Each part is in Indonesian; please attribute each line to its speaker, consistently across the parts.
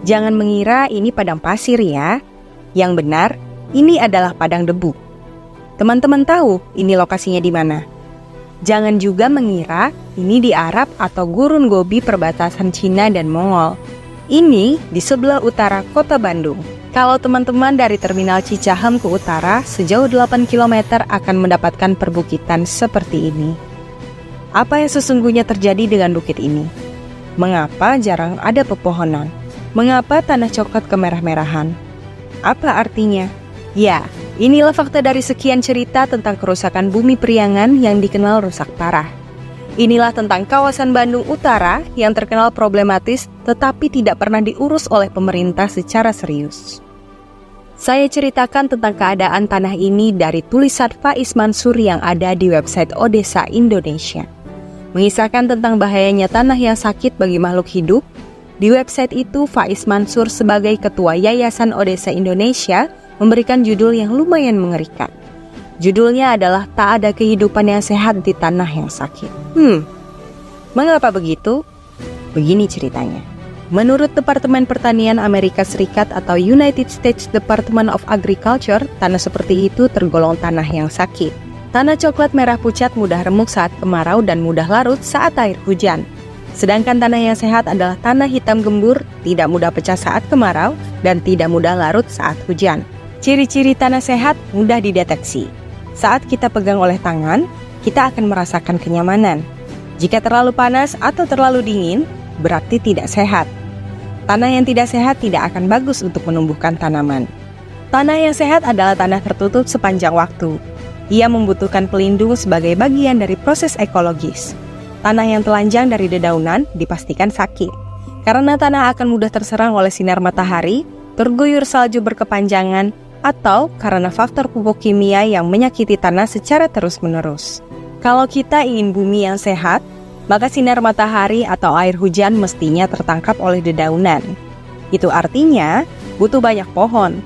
Speaker 1: Jangan mengira ini padang pasir ya. Yang benar, ini adalah padang debu. Teman-teman tahu ini lokasinya di mana? Jangan juga mengira ini di Arab atau Gurun Gobi perbatasan Cina dan Mongol. Ini di sebelah utara kota Bandung. Kalau teman-teman dari Terminal Cicahem ke utara, sejauh 8 km akan mendapatkan perbukitan seperti ini. Apa yang sesungguhnya terjadi dengan bukit ini? Mengapa jarang ada pepohonan? Mengapa tanah coklat kemerah-merahan? Apa artinya? Ya, inilah fakta dari sekian cerita tentang kerusakan bumi Priangan yang dikenal rusak parah. Inilah tentang kawasan Bandung Utara yang terkenal problematis tetapi tidak pernah diurus oleh pemerintah secara serius. Saya ceritakan tentang keadaan tanah ini dari tulisan Faiz Mansur yang ada di website Odesa Indonesia. Mengisahkan tentang bahayanya tanah yang sakit bagi makhluk hidup. Di website itu, Faiz Mansur sebagai Ketua Yayasan Odesa Indonesia memberikan judul yang lumayan mengerikan. Judulnya adalah Tak Ada Kehidupan Yang Sehat di Tanah Yang Sakit. Mengapa begitu? Begini ceritanya. Menurut Departemen Pertanian Amerika Serikat atau United States Department of Agriculture, tanah seperti itu tergolong tanah yang sakit. Tanah coklat merah pucat mudah remuk saat kemarau dan mudah larut saat air hujan. Sedangkan tanah yang sehat adalah tanah hitam gembur, tidak mudah pecah saat kemarau, dan tidak mudah larut saat hujan. Ciri-ciri tanah sehat mudah dideteksi. Saat kita pegang oleh tangan, kita akan merasakan kenyamanan. Jika terlalu panas atau terlalu dingin, berarti tidak sehat. Tanah yang tidak sehat tidak akan bagus untuk menumbuhkan tanaman. Tanah yang sehat adalah tanah tertutup sepanjang waktu. Ia membutuhkan pelindung sebagai bagian dari proses ekologis. Tanah yang telanjang dari dedaunan dipastikan sakit. Karena tanah akan mudah terserang oleh sinar matahari, terguyur salju berkepanjangan, atau karena faktor pupuk kimia yang menyakiti tanah secara terus-menerus. Kalau kita ingin bumi yang sehat, maka sinar matahari atau air hujan mestinya tertangkap oleh dedaunan. Itu artinya butuh banyak pohon.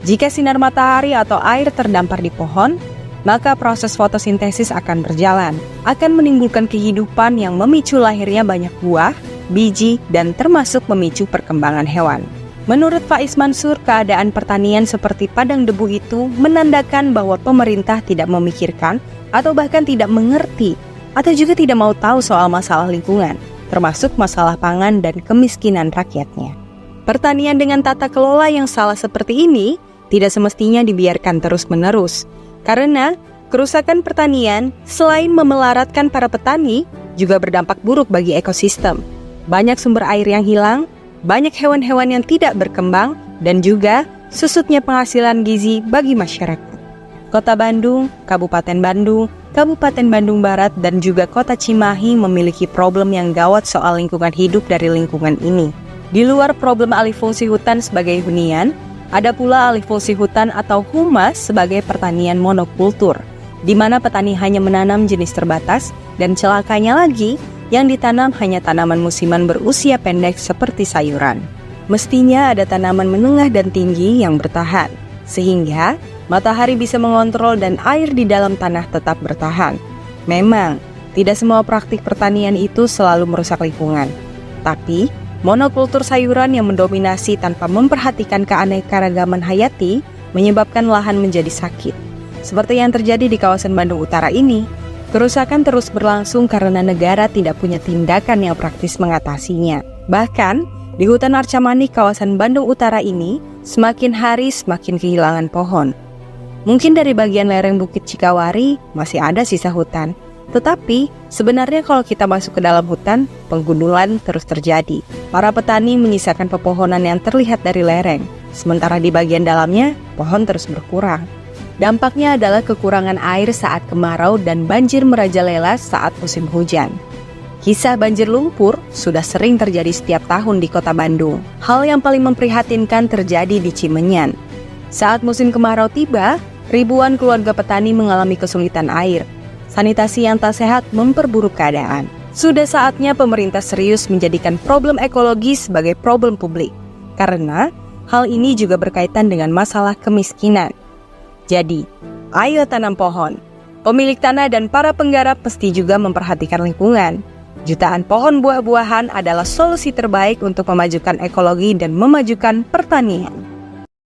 Speaker 1: Jika sinar matahari atau air terdampar di pohon, maka proses fotosintesis akan berjalan, akan menimbulkan kehidupan yang memicu lahirnya banyak buah, biji, dan termasuk memicu perkembangan hewan. Menurut Faiz Mansur, keadaan pertanian seperti padang debu itu menandakan bahwa pemerintah tidak memikirkan atau bahkan tidak mengerti atau juga tidak mau tahu soal masalah lingkungan, termasuk masalah pangan dan kemiskinan rakyatnya. Pertanian dengan tata kelola yang salah seperti ini tidak semestinya dibiarkan terus-menerus, karena kerusakan pertanian selain memelaratkan para petani, juga berdampak buruk bagi ekosistem. Banyak sumber air yang hilang, banyak hewan-hewan yang tidak berkembang, dan juga susutnya penghasilan gizi bagi masyarakat. Kota Bandung, Kabupaten Bandung Barat, dan juga Kota Cimahi memiliki problem yang gawat soal lingkungan hidup dari lingkungan ini. Di luar problem alih fungsi hutan sebagai hunian, ada pula alih fungsi hutan atau humas sebagai pertanian monokultur, di mana petani hanya menanam jenis terbatas, dan celakanya lagi, yang ditanam hanya tanaman musiman berusia pendek seperti sayuran. Mestinya ada tanaman menengah dan tinggi yang bertahan, sehingga matahari bisa mengontrol dan air di dalam tanah tetap bertahan. Memang, tidak semua praktik pertanian itu selalu merusak lingkungan. Tapi, monokultur sayuran yang mendominasi tanpa memperhatikan keanekaragaman hayati menyebabkan lahan menjadi sakit. Seperti yang terjadi di kawasan Bandung Utara ini, kerusakan terus berlangsung karena negara tidak punya tindakan yang praktis mengatasinya. Bahkan, di hutan Arca Manik kawasan Bandung Utara ini, semakin hari semakin kehilangan pohon. Mungkin dari bagian lereng Bukit Cikawari masih ada sisa hutan. Tetapi, sebenarnya kalau kita masuk ke dalam hutan, penggundulan terus terjadi. Para petani menyisakan pepohonan yang terlihat dari lereng, sementara di bagian dalamnya, pohon terus berkurang. Dampaknya adalah kekurangan air saat kemarau dan banjir merajalela saat musim hujan. Kisah banjir lumpur sudah sering terjadi setiap tahun di kota Bandung. Hal yang paling memprihatinkan terjadi di Cimenyan. Saat musim kemarau tiba, ribuan keluarga petani mengalami kesulitan air. Sanitasi yang tak sehat memperburuk keadaan. Sudah saatnya pemerintah serius menjadikan problem ekologis sebagai problem publik. Karena hal ini juga berkaitan dengan masalah kemiskinan. Jadi, ayo tanam pohon. Pemilik tanah dan para penggarap mesti juga memperhatikan lingkungan. Jutaan pohon buah-buahan adalah solusi terbaik untuk memajukan ekologi dan memajukan pertanian.